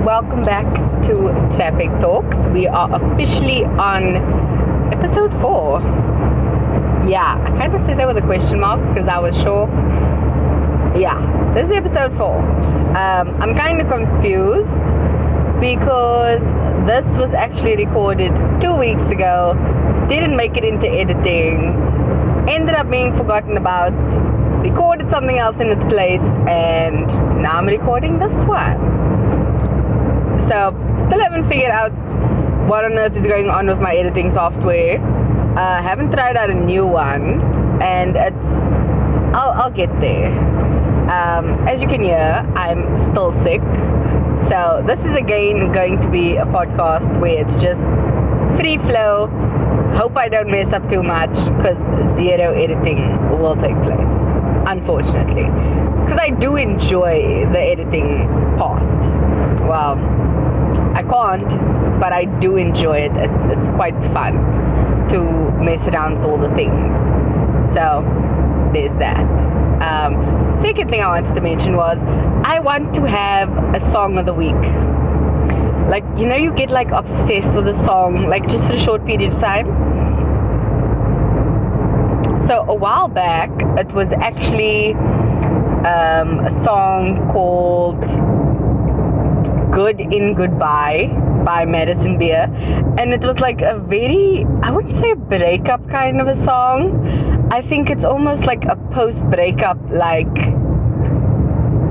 welcome back to Traffic Talks. We are officially on episode 4. Yeah, I kind of said that with a question mark because I was sure. Yeah, this is episode 4. I'm kind of confused because this was actually recorded 2 weeks ago, didn't make it into editing, ended up being forgotten about, recorded something else in its place, and now I'm recording this one. So, still haven't figured out what on earth is going on with my editing software. Haven't tried out a new one, and I'll get there. As you can hear, I'm still sick. So this is again going to be a podcast where it's just free flow. Hope I don't mess up too much because zero editing will take place, unfortunately. Because I do enjoy the editing part. Well, I can't, but I do enjoy it. It's quite fun to mess around with all the things. So there's that. Second thing I wanted to mention was I want to have a song of the week. Like, you know, you get like obsessed with a song, like just for a short period of time. So a while back, it was actually a song called Good in Goodbye by Madison Beer, and it was like a very, I wouldn't say a breakup kind of a song. I think it's almost like a post-breakup, like,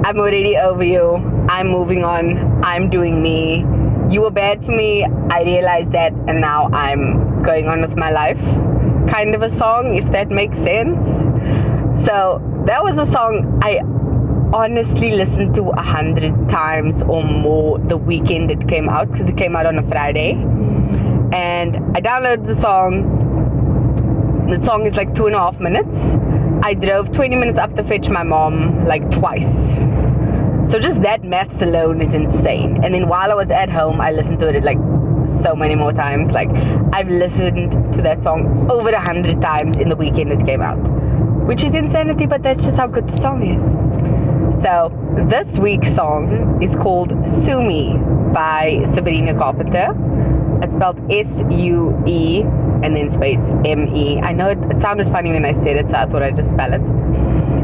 I'm already over you, I'm moving on, I'm doing me, you were bad for me, I realized that, and now I'm going on with my life, kind of a song, if that makes sense. So that was a song I honestly listened to 100 times or more the weekend it came out, because it came out on a Friday, and I downloaded the song. The song is like 2.5 minutes. I drove 20 minutes up to fetch my mom like twice. So just that maths alone is insane. And then while I was at home, I listened to it like so many more times. Like, I've listened to that song over 100 times in the weekend it came out, which is insanity, but that's just how good the song is. So this week's song is called Sue Me by Sabrina Carpenter. It's spelled S-U-E and then space M-E. I know it sounded funny when I said it, so I thought I'd just spell it.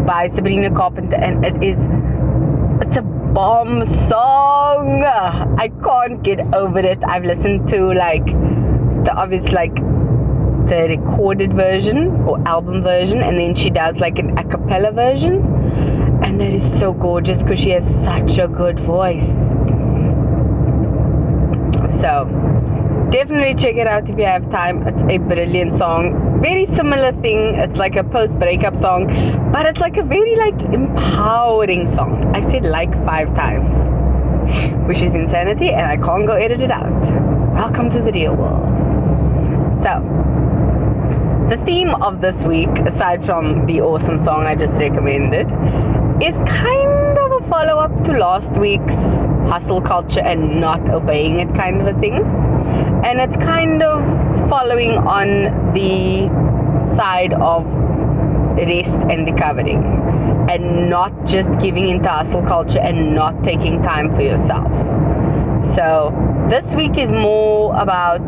By Sabrina Carpenter, and it's a bomb song. I can't get over it. I've listened to like the obvious, like the recorded version or album version, and then she does like an a cappella version, and that is so gorgeous because she has such a good voice. So definitely check it out if you have time. It's a brilliant song. Very similar thing. It's like a post-breakup song, but it's like a very like empowering song. I've said like 5 times, which is insanity, and I can't go edit it out. Welcome to the real world. So the theme of this week, aside from the awesome song I just recommended, is kind of a follow-up to last week's hustle culture and not obeying it kind of a thing. And it's kind of following on the side of rest and recovering, and not just giving into hustle culture and not taking time for yourself. So this week is more about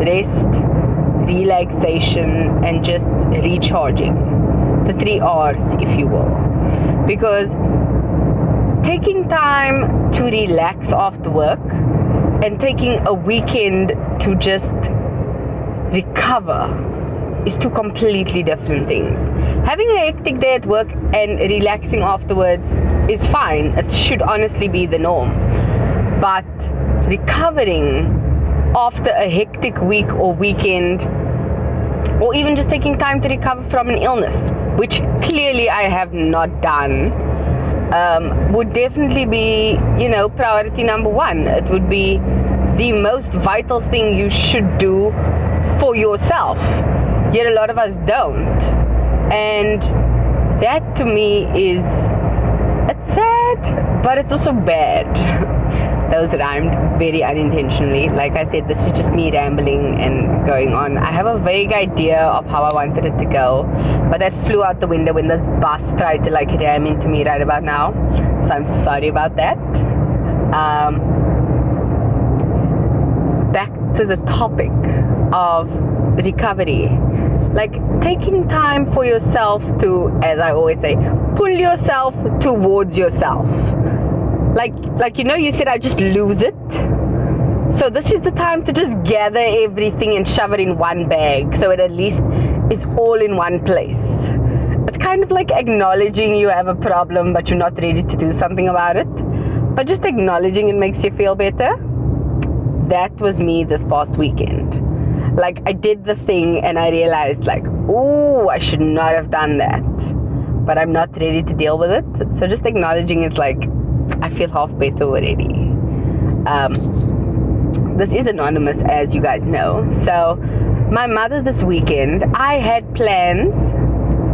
rest, relaxation, and just recharging. The 3 R's, if you will. Because taking time to relax after work and taking a weekend to just recover is 2 completely different things. Having a hectic day at work and relaxing afterwards is fine. It should honestly be the norm. But recovering after a hectic week or weekend, or even just taking time to recover from an illness, which clearly I have not done, would definitely be, priority number 1. It would be the most vital thing you should do for yourself. Yet a lot of us don't. And that to me is, it's sad, but it's also bad. Those rhymed very unintentionally. Like I said, this is just me rambling and going on. I have a vague idea of how I wanted it to go, but that flew out the window when this bus tried to ram into me right about now. So I'm sorry about that. to the topic of recovery. Like taking time for yourself to, as I always say, pull yourself towards yourself. Like you said, I just lose it. So this is the time to just gather everything and shove it in one bag, so it at least is all in one place. It's kind of like acknowledging you have a problem, but you're not ready to do something about it. But just acknowledging it makes you feel better. That was me this past weekend. Like, I did the thing and I realized, like, oh, I should not have done that. But I'm not ready to deal with it. So just acknowledging it's like, I feel half better already. This is anonymous, as you guys know. So my mother this weekend, I had plans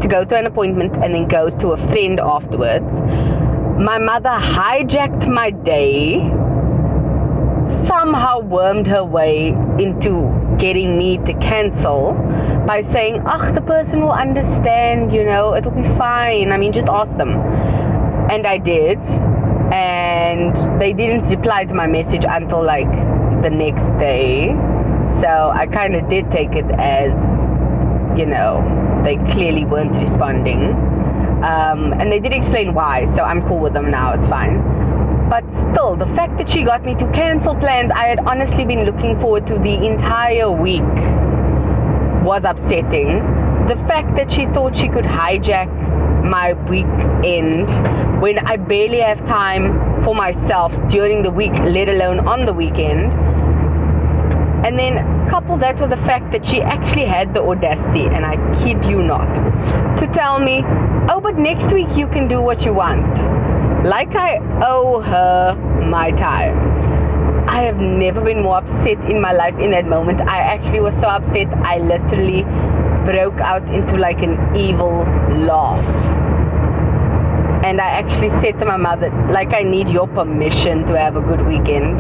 to go to an appointment and then go to a friend afterwards. My mother hijacked my day, somehow wormed her way into getting me to cancel by saying, the person will understand, it'll be fine. I mean, just ask them. And I did. And they didn't reply to my message until like the next day. So I kind of did take it as, they clearly weren't responding. And they did explain why, so I'm cool with them now, it's fine. But still, the fact that she got me to cancel plans I had honestly been looking forward to the entire week was upsetting. The fact that she thought she could hijack my weekend when I barely have time for myself during the week, let alone on the weekend. And then couple that with the fact that she actually had the audacity, and I kid you not, to tell me, but next week you can do what you want. Like I owe her my time. I have never been more upset in my life in that moment. I actually was so upset, I literally broke out into like an evil laugh. And I actually said to my mother, like, I need your permission to have a good weekend,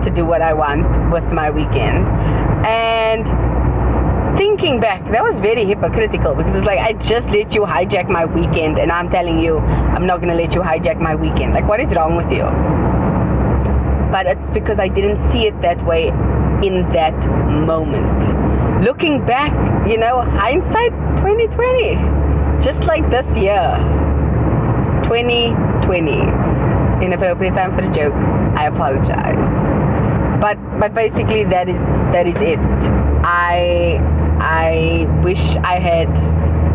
to do what I want with my weekend. And thinking back, that was very hypocritical, because it's like, I just let you hijack my weekend and I'm telling you I'm not going to let you hijack my weekend. Like, what is wrong with you? But it's because I didn't see it that way in that moment. Looking back, hindsight 2020, just like this year, 2020, inappropriate time for a joke, I apologize. But basically that is it. I wish I had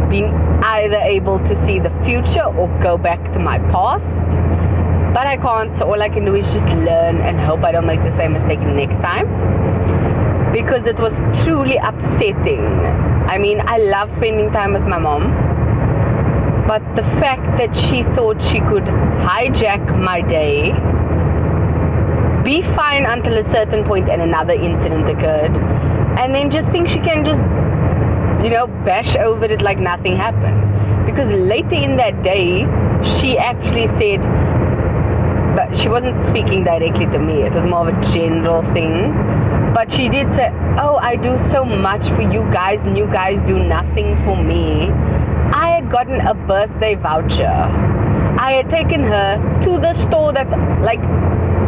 been either able to see the future or go back to my past, but I can't. All I can do is just learn and hope I don't make the same mistake next time, because it was truly upsetting. I mean, I love spending time with my mom, but the fact that she thought she could hijack my day, be fine until a certain point and another incident occurred, and then just think she can just, bash over it like nothing happened. Because later in that day, she actually said, but she wasn't speaking directly to me, it was more of a general thing, but she did say, I do so much for you guys and you guys do nothing for me. I had gotten a birthday voucher. I had taken her to the store that's like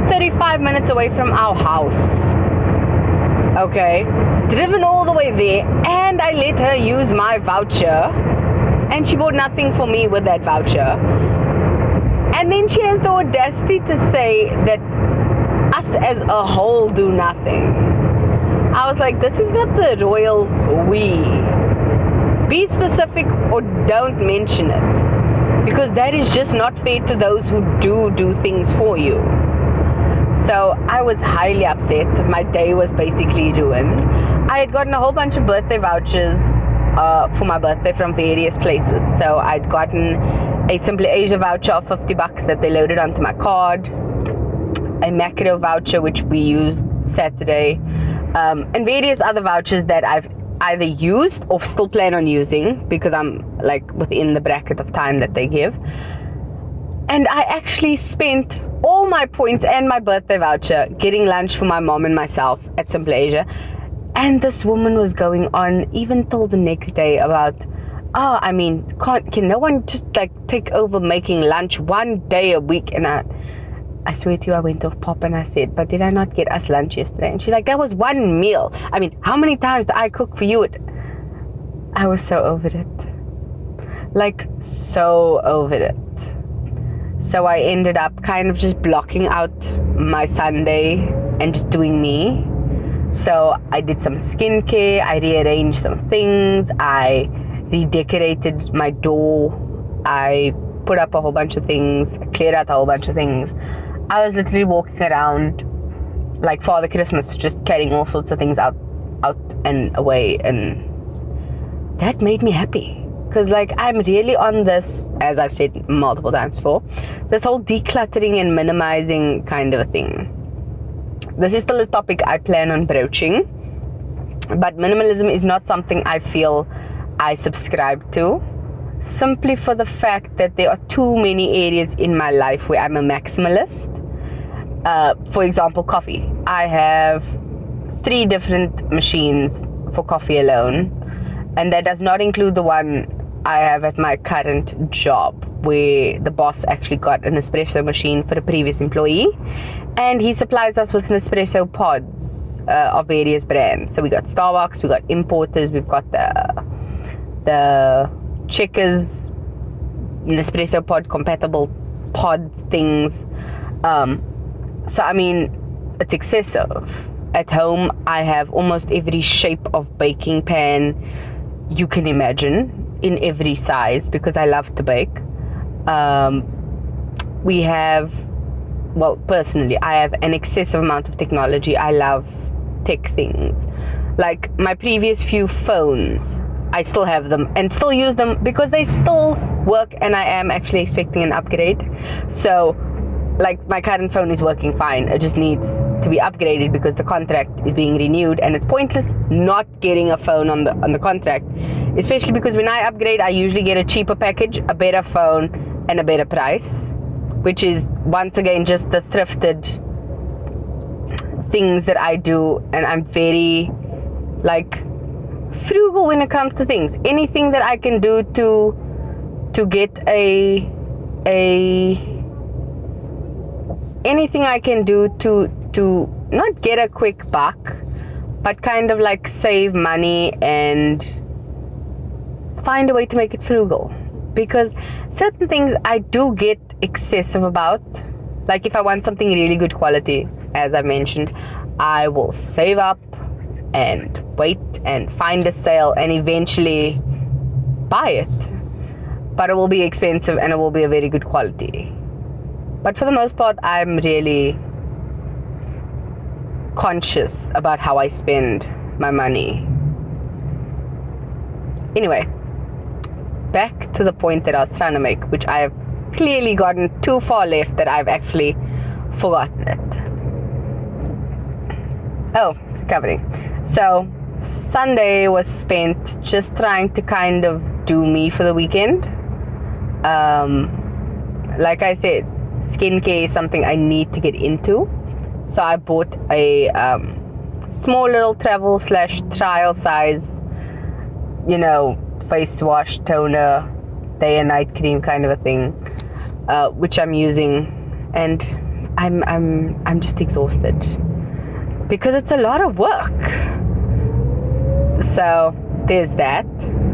35 minutes away from our house. Okay, driven all the way there, and I let her use my voucher, and she bought nothing for me with that voucher. And then she has the audacity to say that us as a whole do nothing. I was like, this is not the royal we. Be specific or don't mention it, because that is just not fair to those who do things for you. So I was highly upset. My day was basically ruined. I had gotten a whole bunch of birthday vouchers for my birthday from various places. So I'd gotten a Simply Asia voucher of $50 that they loaded onto my card, a Macro voucher which we used Saturday, and various other vouchers that I've either used or still plan on using, because I'm like within the bracket of time that they give. And I actually spent all my points and my birthday voucher getting lunch for my mom and myself at Simply Asia. And this woman was going on even till the next day about, can no one just like take over making lunch one day a week? And I swear to you, I went off pop and I said, but did I not get us lunch yesterday? And she's like, that was one meal. I mean, how many times did I cook for you? I was so over it. Like, so over it. So I ended up kind of just blocking out my Sunday and just doing me. So I did some skincare, I rearranged some things, I redecorated my door, I put up a whole bunch of things, cleared out a whole bunch of things. I was literally walking around like Father Christmas, just carrying all sorts of things out and away, and that made me happy. Because like I'm really on this, as I've said multiple times before, this whole decluttering and minimizing kind of a thing. This is still a topic I plan on broaching, but minimalism is not something I feel I subscribe to, simply for the fact that there are too many areas in my life where I'm a maximalist. For example, coffee. I have 3 different machines for coffee alone, and that does not include the one I have at my current job, where the boss actually got an espresso machine for a previous employee, and he supplies us with espresso pods of various brands. So we got Starbucks, we got importers, we've got the Checkers Nespresso pod compatible pod things. So I mean, it's excessive. At home I have almost every shape of baking pan you can imagine, in every size, because I love to bake. We have, well, personally, I have an excessive amount of technology. I love tech things. Like my previous few phones, I still have them and still use them because they still work, and I am actually expecting an upgrade. So like my current phone is working fine, it just needs to be upgraded because the contract is being renewed, and it's pointless not getting a phone on the contract, especially because when I upgrade I usually get a cheaper package, a better phone, and a better price, which is once again just the thrifted things that I do. And I'm very like frugal when it comes to things. Anything that I can do to get anything I can do to not get a quick buck, but kind of like save money and find a way to make it frugal. Because certain things I do get excessive about. Like if I want something really good quality, as I mentioned, I will save up and wait and find a sale and eventually buy it. But it will be expensive and it will be a very good quality. But for the most part, I'm really conscious about how I spend my money. Anyway, back to the point that I was trying to make, which I have clearly gotten too far left that I've actually forgotten it. Oh, recovering. So, Sunday was spent just trying to kind of do me for the weekend. Like I said, skincare is something I need to get into. So I bought a small little travel / trial size, face wash, toner, day and night cream kind of a thing, which I'm using, and I'm just exhausted because it's a lot of work. So there's that.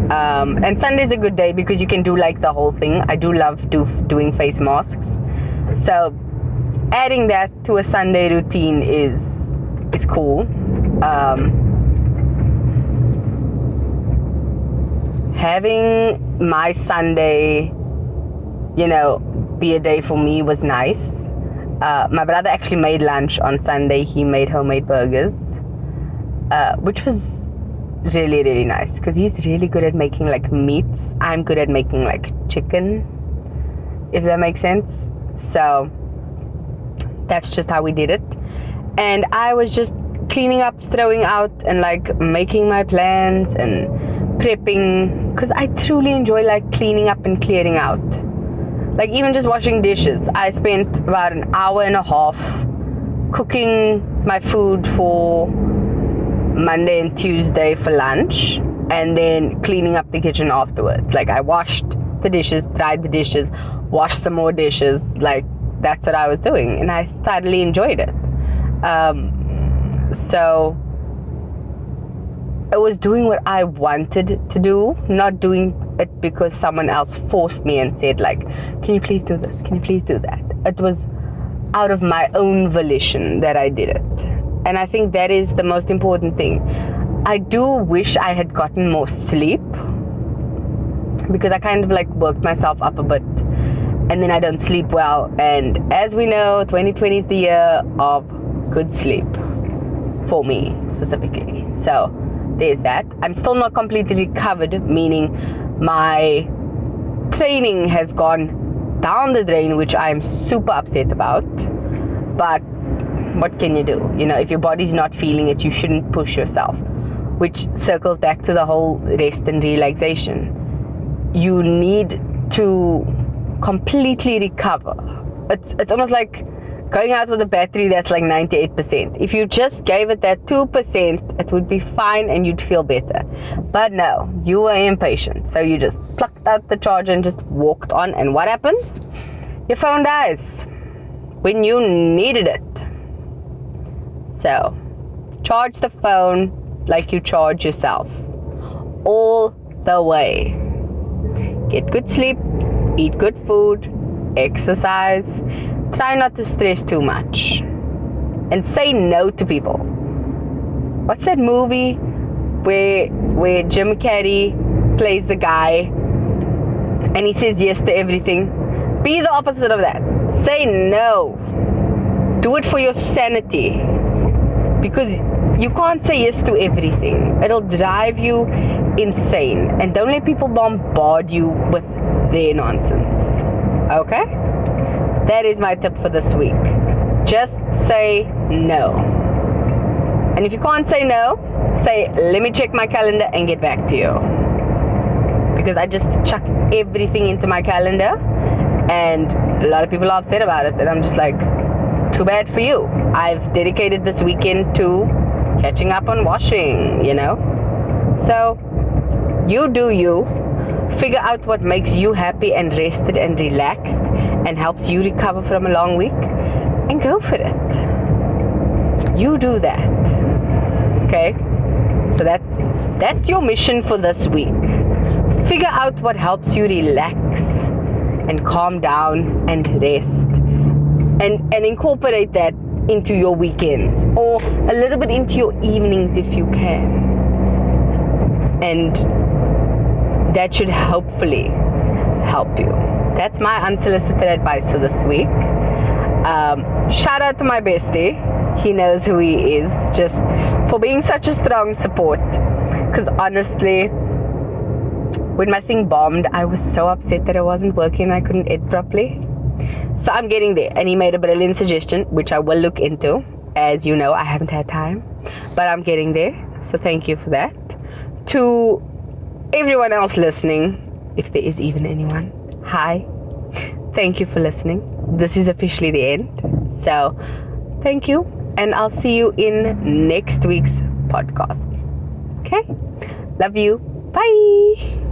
And Sunday's a good day because you can do like the whole thing. I do love doing face masks. So adding that to a Sunday routine is cool. Having my Sunday, be a day for me was nice. My brother actually made lunch on Sunday. He made homemade burgers, which was really, really nice because he's really good at making like meats. I'm good at making like chicken, if that makes sense. So that's just how we did it. And I was just cleaning up, throwing out, and like making my plans and prepping, because I truly enjoy like cleaning up and clearing out. Like even just washing dishes, I spent about an hour and a half cooking my food for Monday and Tuesday for lunch, and then cleaning up the kitchen afterwards. Like I washed the dishes, dried the dishes, washed some more dishes. Like that's what I was doing, and I thoroughly enjoyed it. So I was doing what I wanted to do, not doing it because someone else forced me and said, like, can you please do this? Can you please do that? It was out of my own volition that I did it. And I think that is the most important thing. I do wish I had gotten more sleep, because I kind of like worked myself up a bit, and then I don't sleep well. And as we know, 2020 is the year of good sleep for me specifically. So there's that. I'm still not completely recovered, meaning my training has gone down the drain, which I'm super upset about. But what can you do? You know, if your body's not feeling it, you shouldn't push yourself, which circles back to the whole rest and relaxation. You need to completely recover. It's almost like going out with a battery that's like 98%. If you just gave it that 2%, it would be fine and you'd feel better. But no, you were impatient. So you just plucked out the charger and just walked on. And what happens? Your phone dies when you needed it. So charge the phone like you charge yourself. All the way. Get good sleep, eat good food, exercise. Try not to stress too much, and say no to people. What's that movie where Jim Carrey plays the guy and he says yes to everything? Be the opposite of that. Say no. Do it for your sanity, because you can't say yes to everything. It'll drive you insane, and don't let people bombard you with their nonsense. Okay? That is my tip for this week. Just say no. And if you can't say no, say, let me check my calendar and get back to you. Because I just chuck everything into my calendar, and a lot of people are upset about it. And I'm just like, too bad for you. I've dedicated this weekend to catching up on washing, you know. So, you do you. Figure out what makes you happy and rested and relaxed and helps you recover from a long week, and go for it. You do that. Okay? So that's your mission for this week. Figure out what helps you relax and calm down and rest, and incorporate that into your weekends, or a little bit into your evenings if you can. And that should hopefully help you. That's my unsolicited advice for this week. Shout out to my bestie. He knows who he is, just for being such a strong support. Because honestly, when my thing bombed, I was so upset that it wasn't working. I couldn't edit properly. So I'm getting there. And he made a brilliant suggestion, which I will look into. As you know, I haven't had time. But I'm getting there. So thank you for that. To everyone else listening, if there is even anyone, hi. Thank you for listening. This is officially the end. So thank you. And I'll see you in next week's podcast. Okay? Love you. Bye.